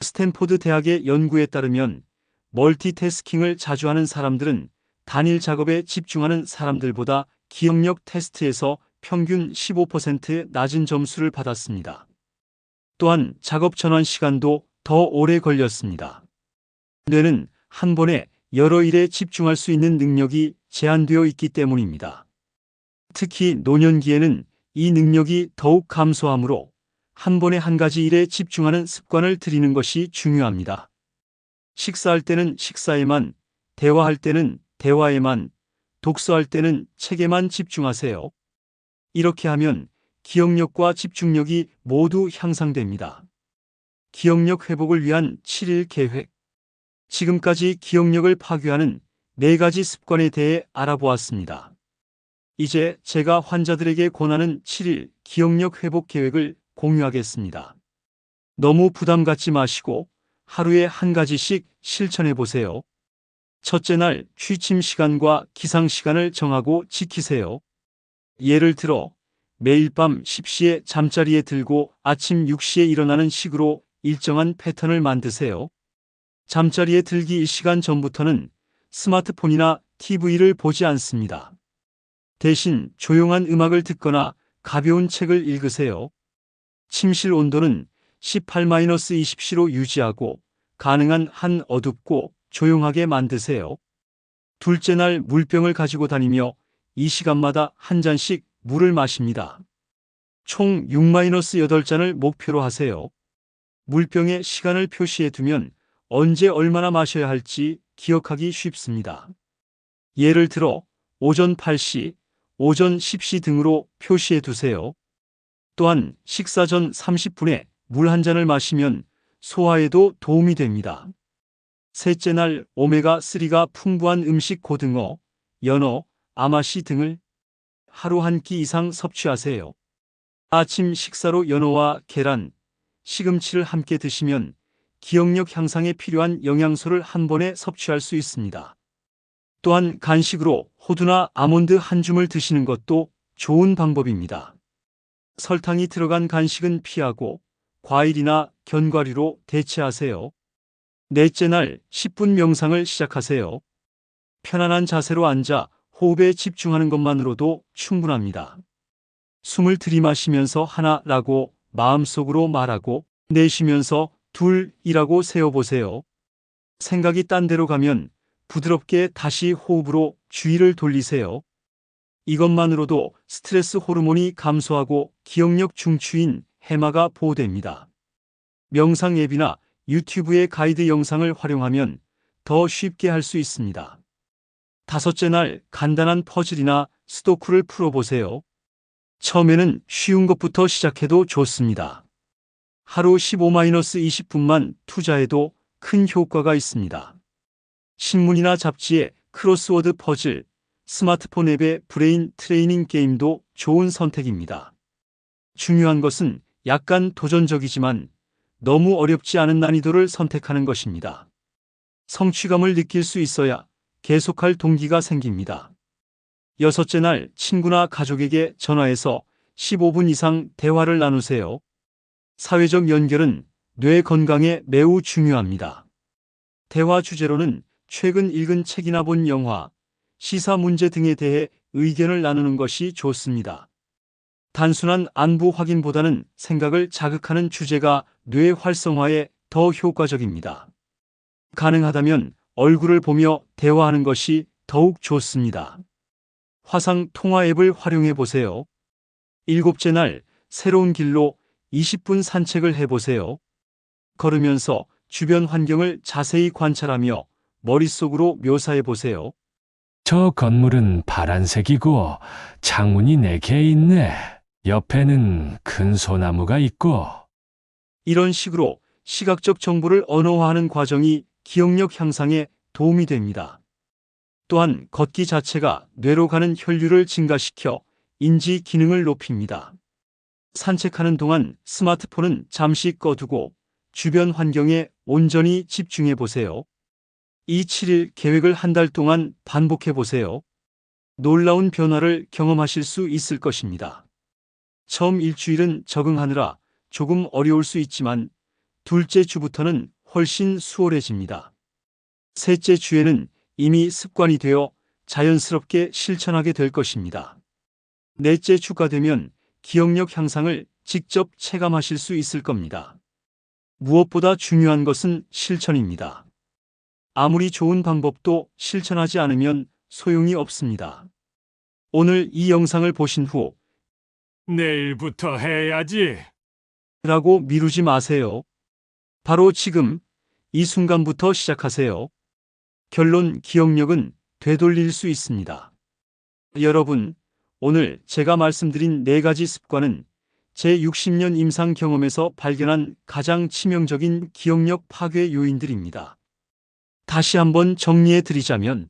[SPEAKER 1] 스탠포드 대학의 연구에 따르면 멀티태스킹을 자주 하는 사람들은 단일 작업에 집중하는 사람들보다 기억력 테스트에서 평균 15% 낮은 점수를 받았습니다. 또한 작업 전환 시간도 더 오래 걸렸습니다. 뇌는 한 번에 여러 일에 집중할 수 있는 능력이 제한되어 있기 때문입니다. 특히 노년기에는 이 능력이 더욱 감소하므로 한 번에 한 가지 일에 집중하는 습관을 들이는 것이 중요합니다. 식사할 때는 식사에만, 대화할 때는 대화에만, 독서할 때는 책에만 집중하세요. 이렇게 하면 기억력과 집중력이 모두 향상됩니다. 기억력 회복을 위한 7일 계획. 지금까지 기억력을 파괴하는 4가지 습관에 대해 알아보았습니다. 이제 제가 환자들에게 권하는 7일 기억력 회복 계획을 공유하겠습니다. 너무 부담 갖지 마시고 하루에 한 가지씩 실천해 보세요. 첫째 날 취침 시간과 기상 시간을 정하고 지키세요. 예를 들어 매일 밤 10시에 잠자리에 들고 아침 6시에 일어나는 식으로 일정한 패턴을 만드세요. 잠자리에 들기 1시간 전부터는 스마트폰이나 TV를 보지 않습니다. 대신 조용한 음악을 듣거나 가벼운 책을 읽으세요. 침실 온도는 18-20도로 유지하고 가능한 한 어둡고 조용하게 만드세요. 둘째 날 물병을 가지고 다니며 이 시간마다 한 잔씩 물을 마십니다. 총 6-8잔을 목표로 하세요. 물병에 시간을 표시해 두면 언제 얼마나 마셔야 할지 기억하기 쉽습니다. 예를 들어 오전 8시, 오전 10시 등으로 표시해 두세요. 또한 식사 전 30분에 물 한 잔을 마시면 소화에도 도움이 됩니다. 셋째 날 오메가3가 풍부한 음식 고등어, 연어, 아마씨 등을 하루 한 끼 이상 섭취하세요. 아침 식사로 연어와 계란, 시금치를 함께 드시면 기억력 향상에 필요한 영양소를 한 번에 섭취할 수 있습니다. 또한 간식으로 호두나 아몬드 한 줌을 드시는 것도 좋은 방법입니다. 설탕이 들어간 간식은 피하고 과일이나 견과류로 대체하세요. 넷째 날 10분 명상을 시작하세요. 편안한 자세로 앉아 호흡에 집중하는 것만으로도 충분합니다. 숨을 들이마시면서 하나라고 마음속으로 말하고 내쉬면서 둘이라고 세어보세요. 생각이 딴 데로 가면 부드럽게 다시 호흡으로 주의를 돌리세요. 이것만으로도 스트레스 호르몬이 감소하고 기억력 중추인 해마가 보호됩니다. 명상 앱이나 유튜브의 가이드 영상을 활용하면 더 쉽게 할 수 있습니다. 다섯째 날 간단한 퍼즐이나 스도쿠를 풀어보세요. 처음에는 쉬운 것부터 시작해도 좋습니다. 하루 15-20분만 투자해도 큰 효과가 있습니다. 신문이나 잡지의 크로스워드 퍼즐, 스마트폰 앱의 브레인 트레이닝 게임도 좋은 선택입니다. 중요한 것은 약간 도전적이지만 너무 어렵지 않은 난이도를 선택하는 것입니다. 성취감을 느낄 수 있어야 계속할 동기가 생깁니다. 여섯째 날 친구나 가족에게 전화해서 15분 이상 대화를 나누세요. 사회적 연결은 뇌 건강에 매우 중요합니다. 대화 주제로는 최근 읽은 책이나 본 영화, 시사 문제 등에 대해 의견을 나누는 것이 좋습니다. 단순한 안부 확인보다는 생각을 자극하는 주제가 뇌 활성화에 더 효과적입니다. 가능하다면 얼굴을 보며 대화하는 것이 더욱 좋습니다. 화상 통화 앱을 활용해 보세요. 일곱째 날 새로운 길로 20분 산책을 해보세요. 걸으면서 주변 환경을 자세히 관찰하며 머릿속으로 묘사해 보세요.
[SPEAKER 3] 저 건물은 파란색이고 창문이 4개 있네. 옆에는 큰 소나무가 있고.
[SPEAKER 1] 이런 식으로 시각적 정보를 언어화하는 과정이 기억력 향상에 도움이 됩니다. 또한 걷기 자체가 뇌로 가는 혈류를 증가시켜 인지 기능을 높입니다. 산책하는 동안 스마트폰은 잠시 꺼두고 주변 환경에 온전히 집중해 보세요. 이 7일 계획을 한 달 동안 반복해 보세요. 놀라운 변화를 경험하실 수 있을 것입니다. 처음 일주일은 적응하느라 조금 어려울 수 있지만 둘째 주부터는 훨씬 수월해집니다. 셋째 주에는 이미 습관이 되어 자연스럽게 실천하게 될 것입니다. 넷째 주가 되면 기억력 향상을 직접 체감하실 수 있을 겁니다. 무엇보다 중요한 것은 실천입니다. 아무리 좋은 방법도 실천하지 않으면 소용이 없습니다. 오늘 이 영상을 보신 후
[SPEAKER 3] 내일부터 해야지.
[SPEAKER 1] 라고 미루지 마세요. 바로 지금 이 순간부터 시작하세요. 결론 기억력은 되돌릴 수 있습니다. 여러분, 오늘 제가 말씀드린 4가지 습관은 제 60년 임상 경험에서 발견한 가장 치명적인 기억력 파괴 요인들입니다. 다시 한번 정리해 드리자면,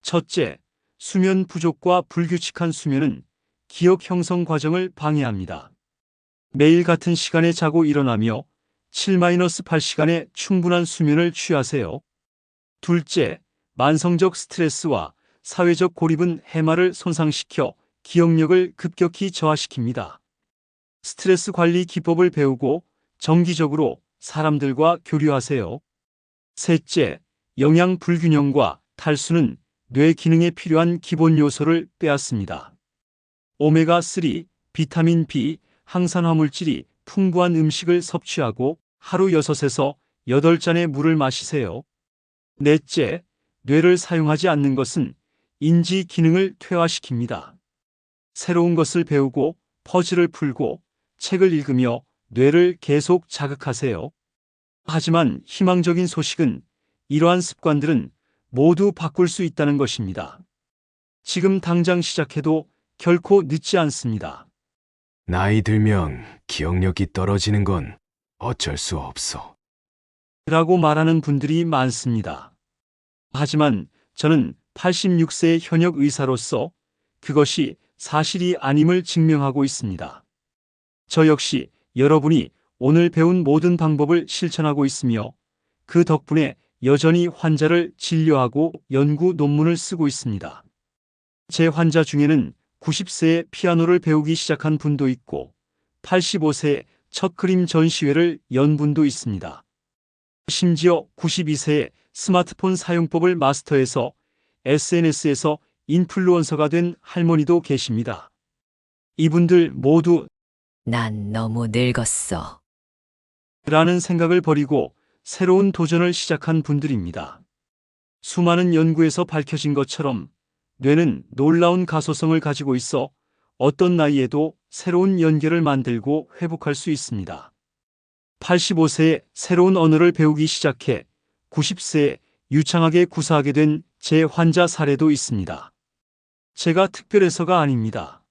[SPEAKER 1] 첫째, 수면 부족과 불규칙한 수면은 기억 형성 과정을 방해합니다. 매일 같은 시간에 자고 일어나며 7-8시간의 충분한 수면을 취하세요. 둘째, 만성적 스트레스와 사회적 고립은 해마를 손상시켜 기억력을 급격히 저하시킵니다. 스트레스 관리 기법을 배우고 정기적으로 사람들과 교류하세요. 셋째, 영양 불균형과 탈수는 뇌 기능에 필요한 기본 요소를 빼앗습니다. 오메가3, 비타민 B, 항산화물질이 풍부한 음식을 섭취하고 하루 6에서 8잔의 물을 마시세요. 넷째, 뇌를 사용하지 않는 것은 인지 기능을 퇴화시킵니다. 새로운 것을 배우고 퍼즐을 풀고 책을 읽으며 뇌를 계속 자극하세요. 하지만 희망적인 소식은 이러한 습관들은 모두 바꿀 수 있다는 것입니다. 지금 당장 시작해도 결코 늦지 않습니다.
[SPEAKER 6] 나이 들면 기억력이 떨어지는 건 어쩔 수 없어.
[SPEAKER 1] 라고 말하는 분들이 많습니다. 하지만 저는 86세의 현역 의사로서 그것이 사실이 아님을 증명하고 있습니다. 저 역시 여러분이 오늘 배운 모든 방법을 실천하고 있으며 그 덕분에 여전히 환자를 진료하고 연구 논문을 쓰고 있습니다. 제 환자 중에는 90세에 피아노를 배우기 시작한 분도 있고 85세에 첫 그림 전시회를 연 분도 있습니다. 심지어 92세에 스마트폰 사용법을 마스터해서 SNS에서 인플루언서가 된 할머니도 계십니다. 이분들 모두
[SPEAKER 5] 난 너무 늙었어.
[SPEAKER 1] 라는 생각을 버리고 새로운 도전을 시작한 분들입니다. 수많은 연구에서 밝혀진 것처럼 뇌는 놀라운 가소성을 가지고 있어 어떤 나이에도 새로운 연결을 만들고 회복할 수 있습니다. 85세에 새로운 언어를 배우기 시작해 90세에 유창하게 구사하게 된 제 환자 사례도 있습니다. 제가 특별해서가 아닙니다.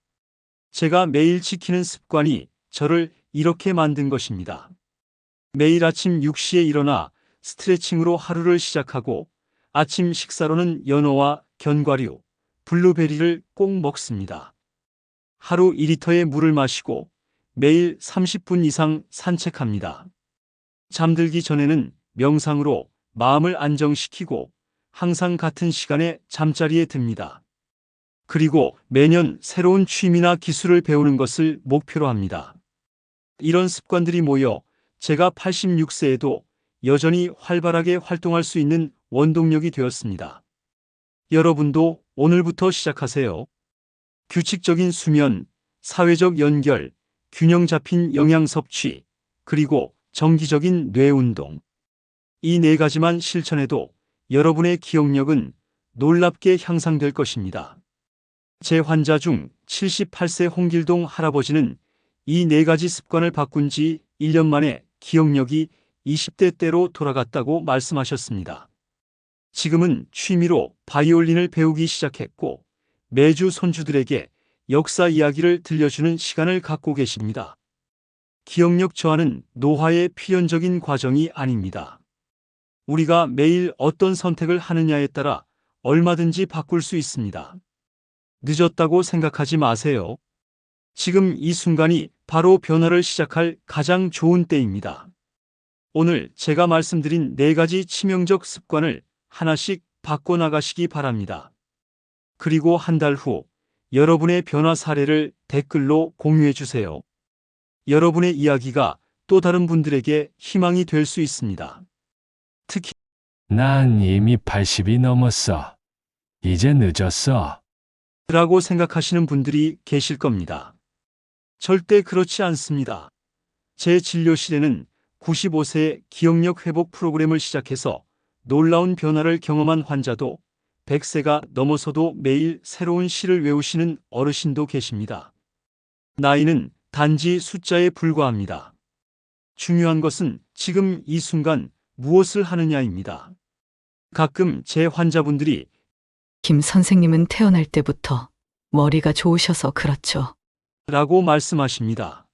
[SPEAKER 1] 제가 매일 지키는 습관이 저를 이렇게 만든 것입니다. 매일 아침 6시에 일어나 스트레칭으로 하루를 시작하고 아침 식사로는 연어와 견과류, 블루베리를 꼭 먹습니다. 하루 2리터의 물을 마시고 매일 30분 이상 산책합니다. 잠들기 전에는 명상으로 마음을 안정시키고 항상 같은 시간에 잠자리에 듭니다. 그리고 매년 새로운 취미나 기술을 배우는 것을 목표로 합니다. 이런 습관들이 모여 제가 86세에도 여전히 활발하게 활동할 수 있는 원동력이 되었습니다. 여러분도 오늘부터 시작하세요. 규칙적인 수면, 사회적 연결, 균형 잡힌 영양 섭취, 그리고 정기적인 뇌 운동. 이 4가지만 실천해도 여러분의 기억력은 놀랍게 향상될 것입니다. 제 환자 중 78세 홍길동 할아버지는 이 4가지 습관을 바꾼 지 1년 만에 기억력이 20대 때로 돌아갔다고 말씀하셨습니다. 지금은 취미로 바이올린을 배우기 시작했고 매주 손주들에게 역사 이야기를 들려주는 시간을 갖고 계십니다. 기억력 저하는 노화의 필연적인 과정이 아닙니다. 우리가 매일 어떤 선택을 하느냐에 따라 얼마든지 바꿀 수 있습니다. 늦었다고 생각하지 마세요. 지금 이 순간이 바로 변화를 시작할 가장 좋은 때입니다. 오늘 제가 말씀드린 4가지 치명적 습관을 하나씩 바꿔나가시기 바랍니다. 그리고 한 달 후 여러분의 변화 사례를 댓글로 공유해 주세요. 여러분의 이야기가 또 다른 분들에게 희망이 될 수 있습니다. 특히
[SPEAKER 3] 난 이미 80이 넘었어. 이제 늦었어.
[SPEAKER 1] 라고 생각하시는 분들이 계실 겁니다. 절대 그렇지 않습니다. 제 진료실에는 95세 기억력 회복 프로그램을 시작해서 놀라운 변화를 경험한 환자도 100세가 넘어서도 매일 새로운 시를 외우시는 어르신도 계십니다. 나이는 단지 숫자에 불과합니다. 중요한 것은 지금 이 순간 무엇을 하느냐입니다. 가끔 제 환자분들이
[SPEAKER 4] 김 선생님은 태어날 때부터 머리가 좋으셔서 그렇죠.
[SPEAKER 1] 라고 말씀하십니다.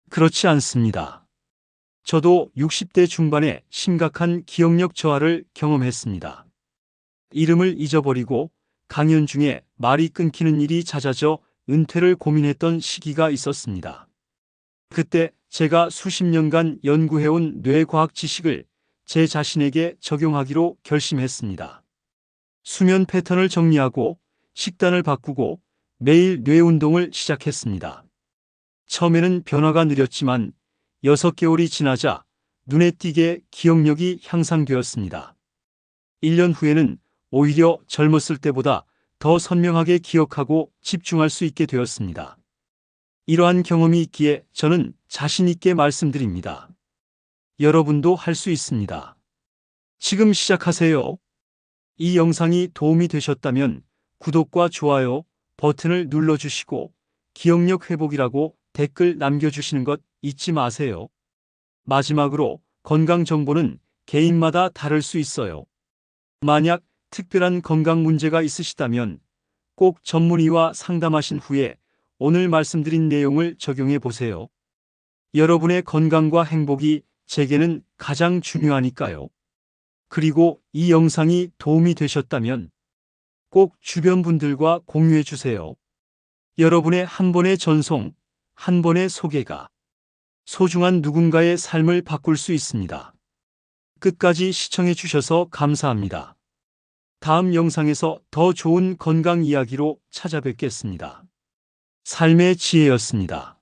[SPEAKER 1] 그렇지 않습니다. 저도 60대 중반에 심각한 기억력 저하를 경험했습니다. 이름을 잊어버리고 강연 중에 말이 끊기는 일이 잦아져 은퇴를 고민했던 시기가 있었습니다. 그때 제가 수십 년간 연구해온 뇌과학 지식을 제 자신에게 적용하기로 결심했습니다. 수면 패턴을 정리하고 식단을 바꾸고 매일 뇌 운동을 시작했습니다. 처음에는 변화가 느렸지만 6개월이 지나자 눈에 띄게 기억력이 향상되었습니다. 1년 후에는 오히려 젊었을 때보다 더 선명하게 기억하고 집중할 수 있게 되었습니다. 이러한 경험이 있기에 저는 자신 있게 말씀드립니다. 여러분도 할 수 있습니다. 지금 시작하세요. 이 영상이 도움이 되셨다면 구독과 좋아요 버튼을 눌러주시고 기억력 회복이라고 댓글 남겨주시는 것 잊지 마세요. 마지막으로 건강 정보는 개인마다 다를 수 있어요. 만약 특별한 건강 문제가 있으시다면 꼭 전문의와 상담하신 후에 오늘 말씀드린 내용을 적용해 보세요. 여러분의 건강과 행복이 제게는 가장 중요하니까요. 그리고 이 영상이 도움이 되셨다면 꼭 주변 분들과 공유해 주세요. 여러분의 한 번의 전송, 한 번의 소개가 소중한 누군가의 삶을 바꿀 수 있습니다. 끝까지 시청해 주셔서 감사합니다. 다음 영상에서 더 좋은 건강 이야기로 찾아뵙겠습니다. 삶의 지혜였습니다.